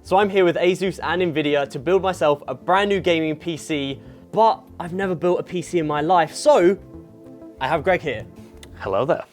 So I'm here with ASUS and NVIDIA to build myself a brand new gaming PC, but I've never built a PC in my life, so I have Greg here. Hello there.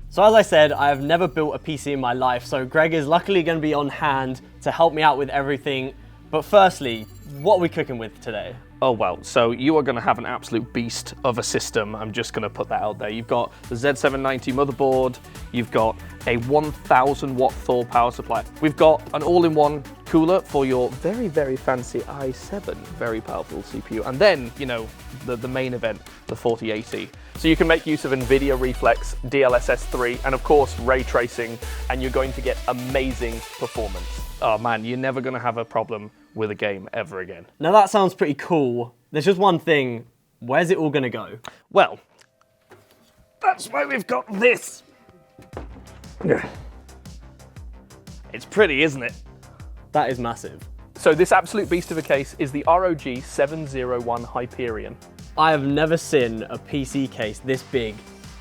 So as I said, I have never built a PC in my life, so Greg is luckily going to be on hand to help me out with everything. But firstly, what are we cooking with today? Oh well, so you are going to have an absolute beast of a system. I'm just going to put that out there. You've got the Z790 motherboard, you've got a 1000 watt Thor power supply. We've got an all-in-one cooler for your very, very fancy i7, very powerful CPU. And then, you know, the main event, the 4080. So you can make use of NVIDIA Reflex, DLSS 3, and of course ray tracing, and you're going to get amazing performance. Oh man, you're never going to have a problem with a game ever again. Now that sounds pretty cool. There's just one thing. Where's it all going to go? Well, that's why we've got this. It's pretty, isn't it? That is massive. So this absolute beast of a case is the ROG 701 Hyperion. I have never seen a PC case this big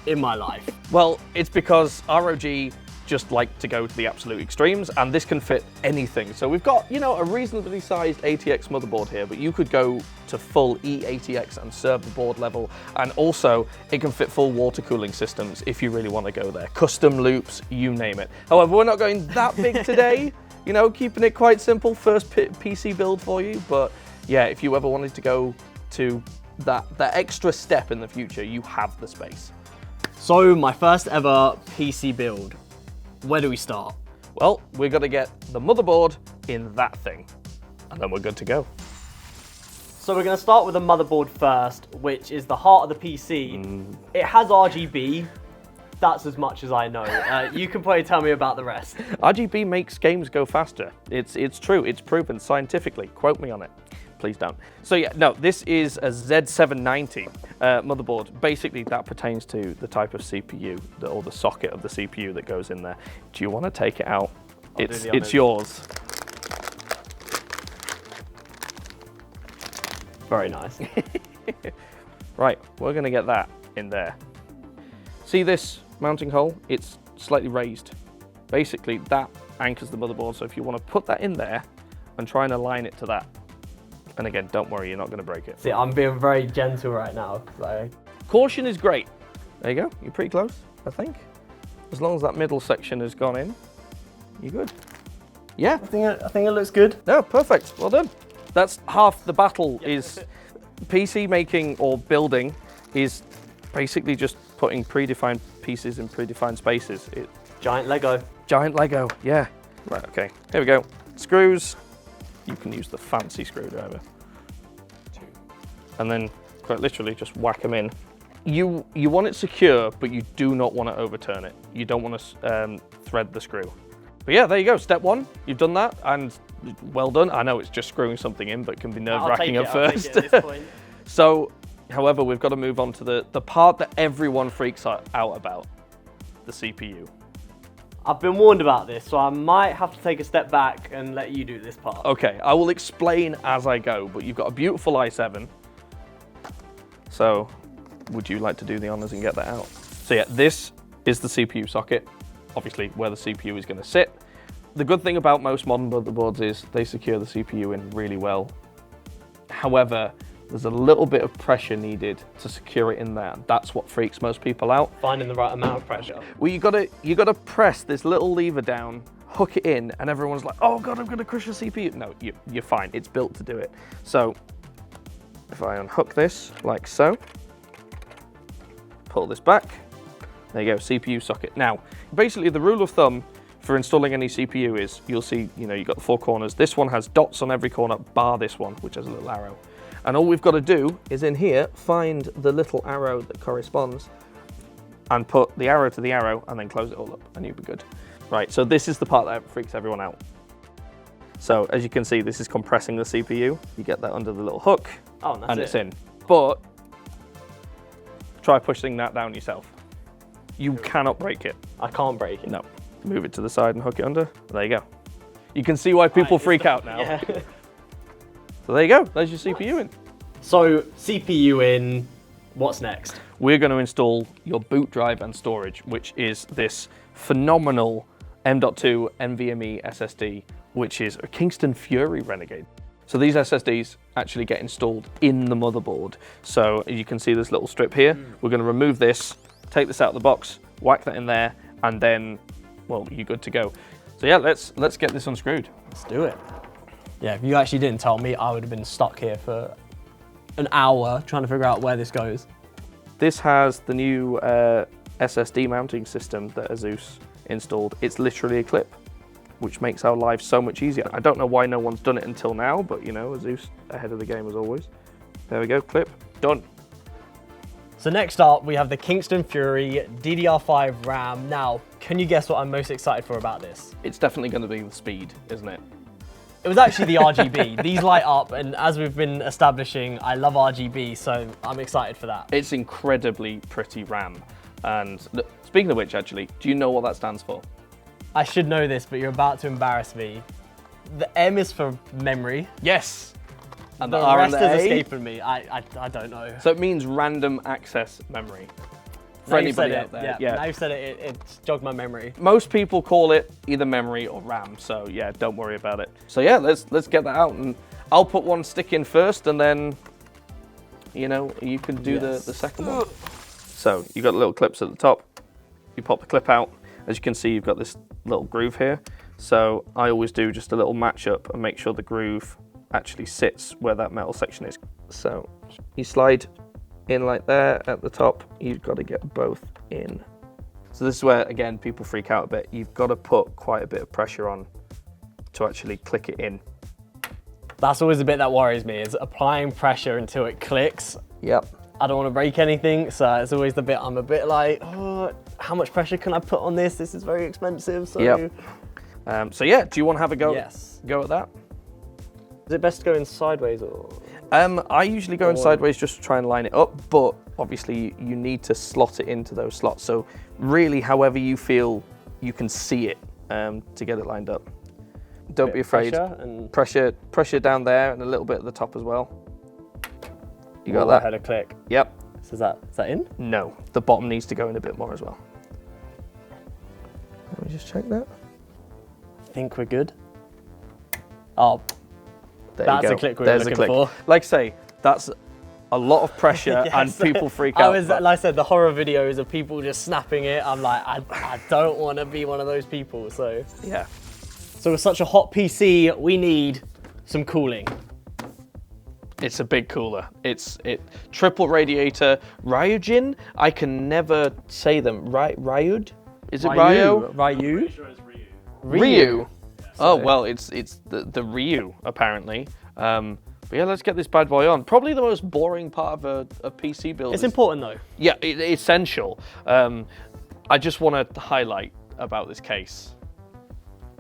in my life. Well, it's because ROG just like to go to the absolute extremes, and this can fit anything. So we've got, you know, a reasonably sized ATX motherboard here, but you could go to full eATX and server board level, and also it can fit full water cooling systems if you really want to go there. Custom loops, you name it. However, we're not going that big today, you know, keeping it quite simple, first PC build for you, but yeah, if you ever wanted to go to that extra step in the future, you have the space. So my first ever PC build. Where do we start? Well, we're going to get the motherboard in that thing, and then we're good to go. So we're going to start with the motherboard first, which is the heart of the PC. It has RGB. That's as much as I know. You can probably tell me about the rest. RGB makes games go faster. It's true. It's proven scientifically. Quote me on it. Please don't. So yeah, no, this is a Z790 motherboard. Basically, that pertains to the type of CPU or the socket of the CPU that goes in there. Do you want to take it out? It's yours. Very nice. Right, we're going to get that in there. See this mounting hole? It's slightly raised. Basically, that anchors the motherboard. So if you want to put that in there and try and align it to that. And again, don't worry, you're not going to break it. See, I'm being very gentle right now. So. Caution is great. There you go. You're pretty close, I think. As long as that middle section has gone in, you're good. Yeah. I think it looks good. No, perfect. Well done. That's half the battle. Is PC making or building is basically just putting predefined pieces in predefined spaces. Giant Lego. Giant Lego, yeah. Right, okay. Here we go. Screws. You can use the fancy screwdriver. And then quite literally just whack them in. You want it secure, but you do not want to overturn it. You don't want to thread the screw. But yeah, there you go, step one. You've done that, and well done. I know it's just screwing something in, but it can be nerve-wracking at first. I'll take it at this point. So, however, we've got to move on to the part that everyone freaks out about, the CPU. I've been warned about this, so I might have to take a step back and let you do this part. Okay, I will explain as I go, but you've got a beautiful i7. So, would you like to do the honors and get that out? So yeah, this is the CPU socket, obviously where the CPU is going to sit. The good thing about most modern motherboards is they secure the CPU in really well. However, there's a little bit of pressure needed to secure it in there. That's what freaks most people out. Finding the right amount of pressure. Well, you gotta press this little lever down, hook it in, and everyone's like, oh God, I'm gonna crush the CPU. No, you're fine, it's built to do it. So, if I unhook this, like so, pull this back, there you go, CPU socket. Now, basically the rule of thumb for installing any CPU is, you'll see, you know, you've got the four corners. This one has dots on every corner, bar this one, which has a little arrow. And all we've got to do is in here, find the little arrow that corresponds and put the arrow to the arrow and then close it all up and you'll be good. Right, so this is the part that freaks everyone out. So as you can see, this is compressing the CPU. You get that under the little hook and it's in. But try pushing that down yourself. You cannot break it. I can't break it. No. Move it to the side and hook it under. There you go. You can see why people freak out now. Yeah. So there you go, there's your CPU in. So CPU in, what's next? We're going to install your boot drive and storage, which is this phenomenal M.2 NVMe SSD, which is a Kingston Fury Renegade. So these SSDs actually get installed in the motherboard. So as you can see this little strip here, we're going to remove this, take this out of the box, whack that in there, and then, well, you're good to go. So yeah, let's get this unscrewed. Let's do it. Yeah, if you actually didn't tell me, I would have been stuck here for an hour trying to figure out where this goes. This has the new SSD mounting system that ASUS installed. It's literally a clip, which makes our lives so much easier. I don't know why no one's done it until now, but you know, ASUS ahead of the game as always. There we go, clip, done. So next up, we have the Kingston Fury DDR5 RAM. Now, can you guess what I'm most excited for about this? It's definitely going to be the speed, isn't it? It was actually the RGB. These light up, and as we've been establishing, I love RGB, so I'm excited for that. It's incredibly pretty RAM. And speaking of which, actually, do you know what that stands for? I should know this, but you're about to embarrass me. The M is for memory. Yes. And The R rest and the is A? escaping me. I don't know. So it means random access memory. For Now you've anybody said out it. there. Yeah, now you've said it, it's jogged my memory. Most people call it either memory or RAM, so yeah, don't worry about it. So yeah, let's get that out, and I'll put one stick in first, and then, you know, you can do the second one. So you've got little clips at the top. You pop the clip out. As you can see, you've got this little groove here. So I always do just a little match up and make sure the groove actually sits where that metal section is. So you slide in like there at the top, you've got to get both in. So this is where, again, people freak out a bit. You've got to put quite a bit of pressure on to actually click it in. That's always the bit that worries me, is applying pressure until it clicks. Yep. I don't want to break anything, so it's always the bit I'm a bit like, oh, how much pressure can I put on this? This is very expensive, so... Yep. So yeah, do you want to have a go? Yes. Go at that? Is it best going sideways or...? I usually go in sideways just to try and line it up, but obviously you need to slot it into those slots. So really, however you feel you can see it to get it lined up. Don't be afraid. Pressure down there and a little bit at the top as well. You got that? I had a click. Yep. So is that in? No, the bottom needs to go in a bit more as well. Let me just check that. I think we're good. Oh, There that's you go. a click we There's were a looking click. for. Like I say, that's a lot of pressure and people freak out. Like I said, the horror videos of people just snapping it. I'm like, I don't want to be one of those people. So yeah. So with such a hot PC, we need some cooling. It's a big cooler. Triple radiator Ryujin. I can never say them. Ryud? Is it Ryu? Ryu? Ryu. Oh well, it's the Ryu apparently. But yeah, let's get this bad boy on. Probably the most boring part of a PC build. It's important though. Yeah, essential. I just want to highlight about this case.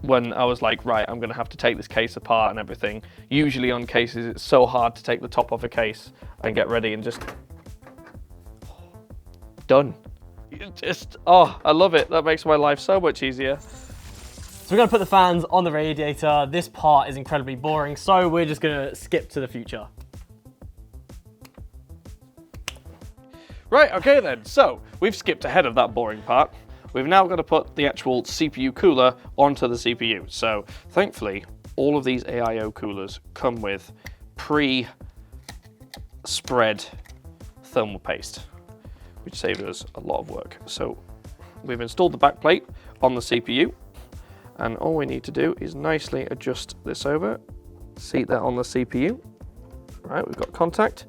When I was like, right, I'm going to have to take this case apart and everything. Usually on cases, it's so hard to take the top off a case and get ready and just... done. I love it. That makes my life so much easier. So we're going to put the fans on the radiator. This part is incredibly boring, so we're just going to skip to the future. Right, okay then. So, we've skipped ahead of that boring part. We've now got to put the actual CPU cooler onto the CPU. So thankfully, all of these AIO coolers come with pre-spread thermal paste, which saves us a lot of work. So we've installed the backplate on the CPU, and all we need to do is nicely adjust this over, seat that on the CPU. Right, we've got contact,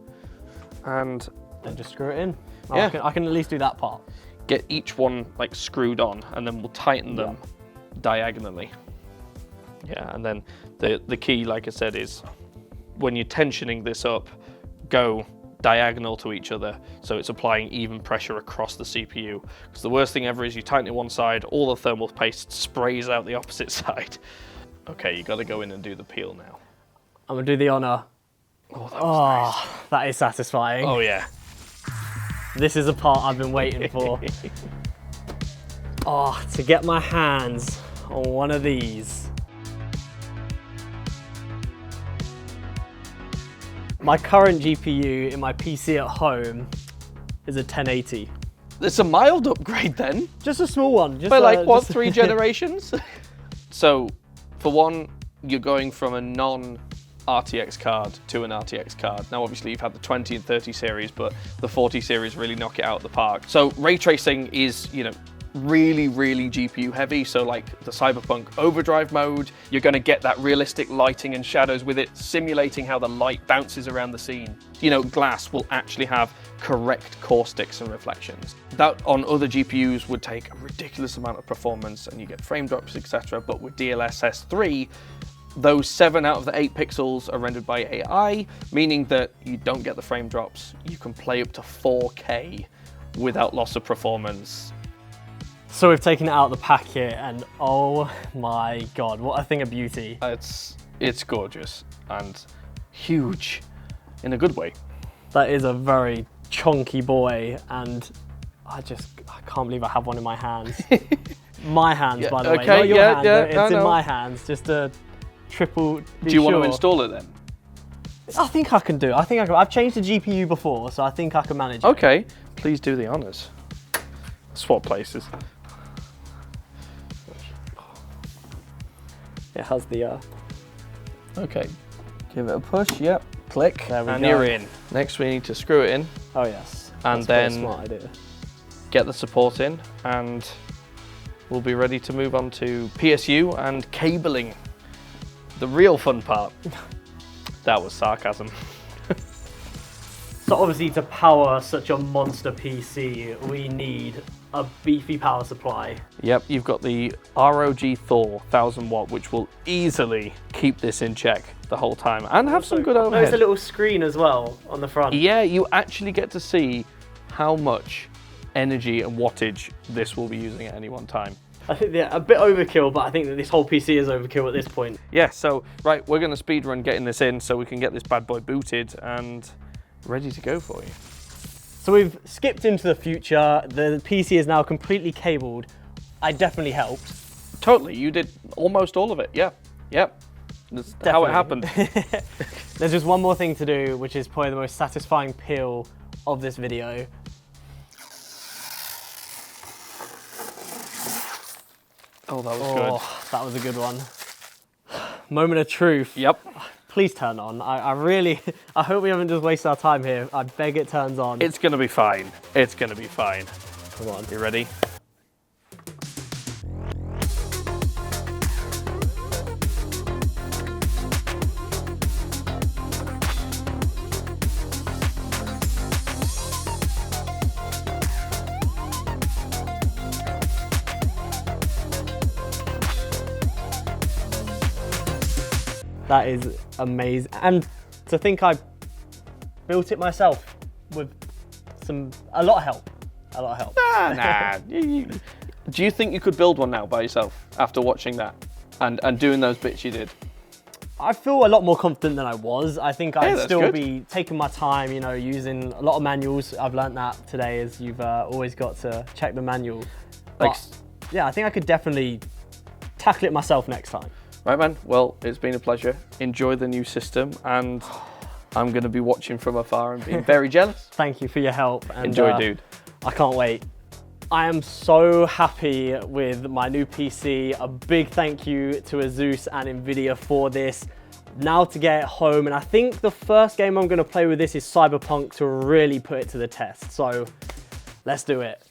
and then just screw it in. Yeah. I can at least do that part. Get each one like screwed on, and then we'll tighten them diagonally. Yeah, and then the key, like I said, is when you're tensioning this up, go diagonal to each other, so it's applying even pressure across the CPU. Because the worst thing ever is you tighten it one side, all the thermal paste sprays out the opposite side. Okay, you got to go in and do the peel now. I'm gonna do the honor. Oh, that was nice. That is satisfying. Oh yeah. This is a part I've been waiting for. To get my hands on one of these. My current GPU in my PC at home is a 1080. It's a mild upgrade then. Just a small one. Just By like, what, just... 3 generations? So, for one, you're going from a non-RTX card to an RTX card. Now, obviously, you've had the 20 and 30 series, but the 40 series really knock it out of the park. So, ray tracing is, you know, really, really GPU heavy. So like the Cyberpunk overdrive mode, you're going to get that realistic lighting and shadows with it, simulating how the light bounces around the scene. You know, glass will actually have correct caustics and reflections. That on other GPUs would take a ridiculous amount of performance and you get frame drops, etc. But with DLSS 3, those 7 out of the 8 pixels are rendered by AI, meaning that you don't get the frame drops. You can play up to 4K without loss of performance. So we've taken it out of the packet and oh my God, what a thing of beauty. It's gorgeous and huge in a good way. That is a very chunky boy and I can't believe I have one in my hands. My hands, by the way, not your hands, it's in my hands, just a triple. Do you want to install it then? I think I can do it. I think I can. I've changed the GPU before, so I think I can manage it. Okay, please do the honors. Swap places. It has the... Okay, give it a push, yep, click, there we and go. you're in. Next we need to screw it in. Oh yes, and that's then a smart idea. Get the support in and we'll be ready to move on to PSU and cabling. The real fun part. That was sarcasm. So obviously to power such a monster PC, we need a beefy power supply. Yep, you've got the ROG Thor 1000 watt, which will easily keep this in check the whole time and have some good overhead. There's a little screen as well on the front. Yeah, you actually get to see how much energy and wattage this will be using at any one time. I think a bit overkill, but I think that this whole PC is overkill at this point. Yeah, so, right, we're going to speedrun getting this in so we can get this bad boy booted and ready to go for you. So we've skipped into the future. The PC is now completely cabled. I definitely helped. Totally, you did almost all of it, yeah. Yep, that's how it happened. There's just one more thing to do, which is probably the most satisfying peel of this video. Oh, that was good. That was a good one. Moment of truth. Yep. Please turn on. I hope we haven't just wasted our time here. I beg it turns on. It's gonna be fine. It's gonna be fine. Come on. You ready? That is amazing. And to think I built it myself with a lot of help. A lot of help. Nah. Do you think you could build one now by yourself after watching that and doing those bits you did? I feel a lot more confident than I was. I think I'd that's still good. be taking my time, you know, using a lot of manuals. I've learned that today, as you've always got to check the manual. But yeah, I think I could definitely tackle it myself next time. Right, man. Well, it's been a pleasure. Enjoy the new system, and I'm going to be watching from afar and being very jealous. Thank you for your help. And, Enjoy, dude. I can't wait. I am so happy with my new PC. A big thank you to ASUS and NVIDIA for this. Now to get it home, and I think the first game I'm going to play with this is Cyberpunk to really put it to the test. So let's do it.